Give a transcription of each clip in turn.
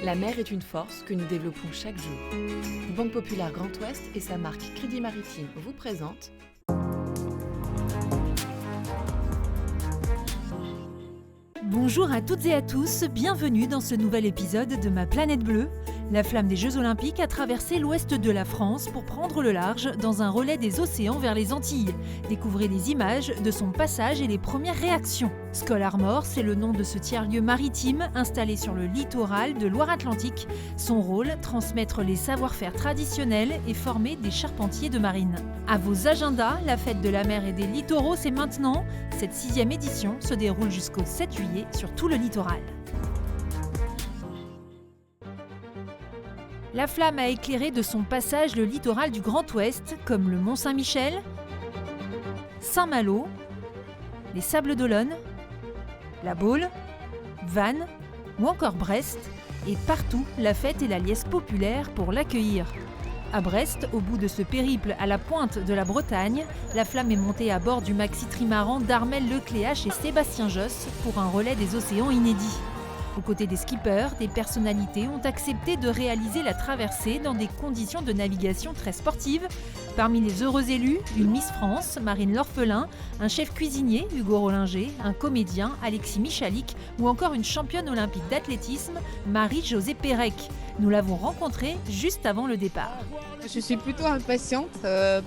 La mer est une force que nous développons chaque jour. Banque Populaire Grand Ouest et sa marque Crédit Maritime vous présentent Bonjour à toutes et à tous, bienvenue dans ce nouvel épisode de Ma Planète Bleue. La flamme des Jeux Olympiques a traversé l'ouest de la France pour prendre le large dans un relais des océans vers les Antilles. Découvrez les images de son passage et les premières réactions. Skol Armor, c'est le nom de ce tiers-lieu maritime installé sur le littoral de Loire-Atlantique. Son rôle, transmettre les savoir-faire traditionnels et former des charpentiers de marine. À vos agendas, la fête de la mer et des littoraux, c'est maintenant. Cette 6e édition se déroule jusqu'au 7 juillet sur tout le littoral. La flamme a éclairé de son passage le littoral du Grand Ouest, comme le Mont-Saint-Michel, Saint-Malo, les Sables d'Olonne, la Baule, Vannes ou encore Brest. Et partout, la fête et la liesse populaire pour l'accueillir. À Brest, au bout de ce périple à la pointe de la Bretagne, la flamme est montée à bord du maxi trimaran d'Armel Lecléache et Sébastien Josse pour un relais des océans inédit. Aux côtés des skippers, des personnalités ont accepté de réaliser la traversée dans des conditions de navigation très sportives. Parmi les heureux élus, une Miss France, Marine L'Orphelin, un chef cuisinier, Hugo Rollinger, un comédien, Alexis Michalik, ou encore une championne olympique d'athlétisme, Marie-Josée Pérec. Nous l'avons rencontrée juste avant le départ. Je suis plutôt impatiente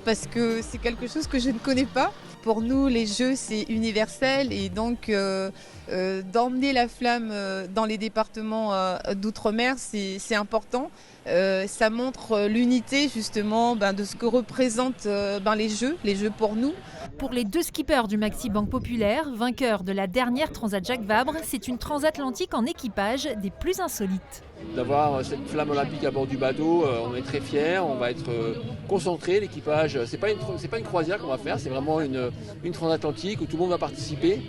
parce que c'est quelque chose que je ne connais pas. Pour nous, les Jeux, c'est universel et donc d'emmener la flamme dans les départements d'outre-mer, c'est important. Ça montre l'unité justement de ce que représentent les Jeux pour nous. Pour les deux skippers du Maxi Banque Populaire, vainqueurs de la dernière Transat Jacques Vabre, c'est une transatlantique en équipage des plus insolites. D'avoir cette flamme olympique à bord du bateau, on est très fiers, on va être concentré. L'équipage, c'est pas une croisière qu'on va faire, c'est vraiment une transatlantique où tout le monde va participer.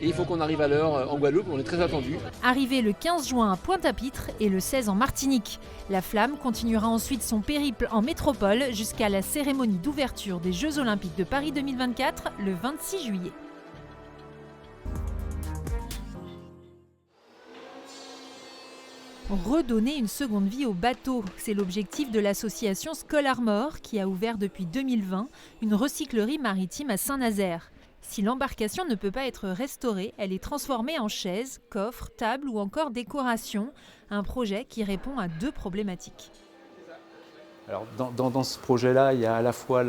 Et il faut qu'on arrive à l'heure en Guadeloupe, on est très attendus. Arrivé le 15 juin à Pointe-à-Pitre et le 16 en Martinique. La flamme continuera ensuite son périple en métropole jusqu'à la cérémonie d'ouverture des Jeux Olympiques de Paris 2024 le 26 juillet. Redonner une seconde vie au bateau, c'est l'objectif de l'association Skol Armor qui a ouvert depuis 2020 une recyclerie maritime à Saint-Nazaire. Si l'embarcation ne peut pas être restaurée, elle est transformée en chaise, coffre, table ou encore décoration. Un projet qui répond à deux problématiques. Alors, dans ce projet-là, il y a à la fois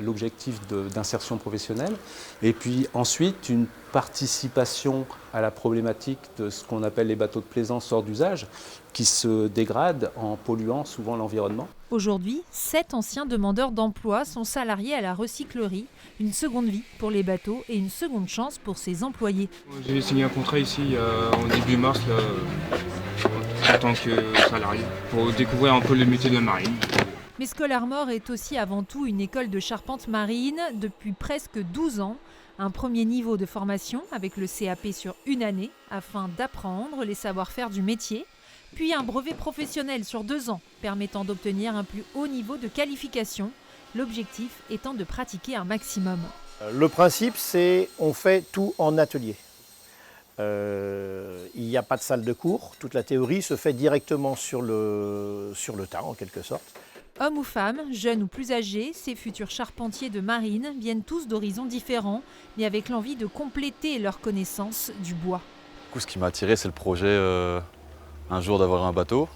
l'objectif d'insertion professionnelle et puis ensuite une participation à la problématique de ce qu'on appelle les bateaux de plaisance hors d'usage qui se dégradent en polluant souvent l'environnement. Aujourd'hui, 7 anciens demandeurs d'emploi sont salariés à la recyclerie, une seconde vie pour les bateaux et une seconde chance pour ses employés. J'ai signé un contrat ici en début mars en tant que salarié pour découvrir un peu le métier de la marine. Mais Skol Armor est aussi avant tout une école de charpente marine depuis presque 12 ans. Un premier niveau de formation avec le CAP sur une année afin d'apprendre les savoir-faire du métier. Puis un brevet professionnel sur 2 ans permettant d'obtenir un plus haut niveau de qualification. L'objectif étant de pratiquer un maximum. Le principe, c'est on fait tout en atelier. Il n'y a pas de salle de cours. Toute la théorie se fait directement sur le tas en quelque sorte. Hommes ou femmes, jeunes ou plus âgés, ces futurs charpentiers de marine viennent tous d'horizons différents, mais avec l'envie de compléter leur connaissance du bois. Du coup, ce qui m'a attiré, c'est le projet un jour d'avoir un bateau.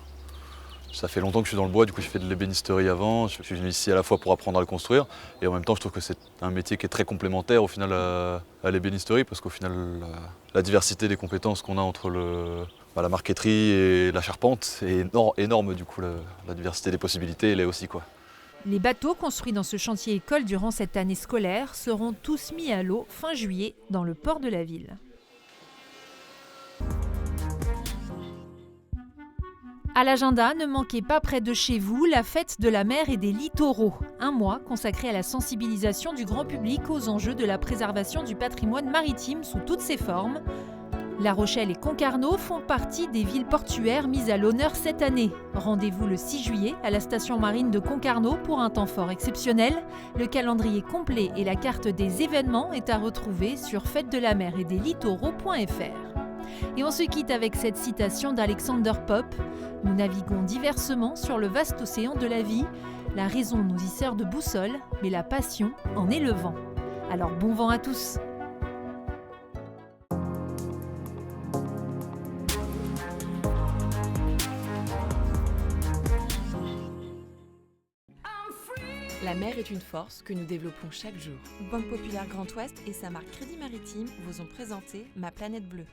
Ça fait longtemps que je suis dans le bois, du coup j'ai fait de l'ébénisterie avant. Je suis venu ici à la fois pour apprendre à le construire et en même temps je trouve que c'est un métier qui est très complémentaire au final à l'ébénisterie parce qu'au final la diversité des compétences qu'on a entre la marqueterie et la charpente est énorme, du coup la diversité des possibilités elle est aussi quoi. Les bateaux construits dans ce chantier école durant cette année scolaire seront tous mis à l'eau fin juillet dans le port de la ville. À l'agenda, ne manquez pas près de chez vous la fête de la mer et des littoraux. Un mois consacré à la sensibilisation du grand public aux enjeux de la préservation du patrimoine maritime sous toutes ses formes. La Rochelle et Concarneau font partie des villes portuaires mises à l'honneur cette année. Rendez-vous le 6 juillet à la station marine de Concarneau pour un temps fort exceptionnel. Le calendrier complet et la carte des événements est à retrouver sur fêtedelamer et des littoraux.fr. Et on se quitte avec cette citation d'Alexander Pope. Nous naviguons diversement sur le vaste océan de la vie. La raison nous y sert de boussole, mais la passion en est le vent. Alors bon vent à tous! La mer est une force que nous développons chaque jour. Banque Populaire Grand Ouest et sa marque Crédit Maritime vous ont présenté Ma Planète Bleue.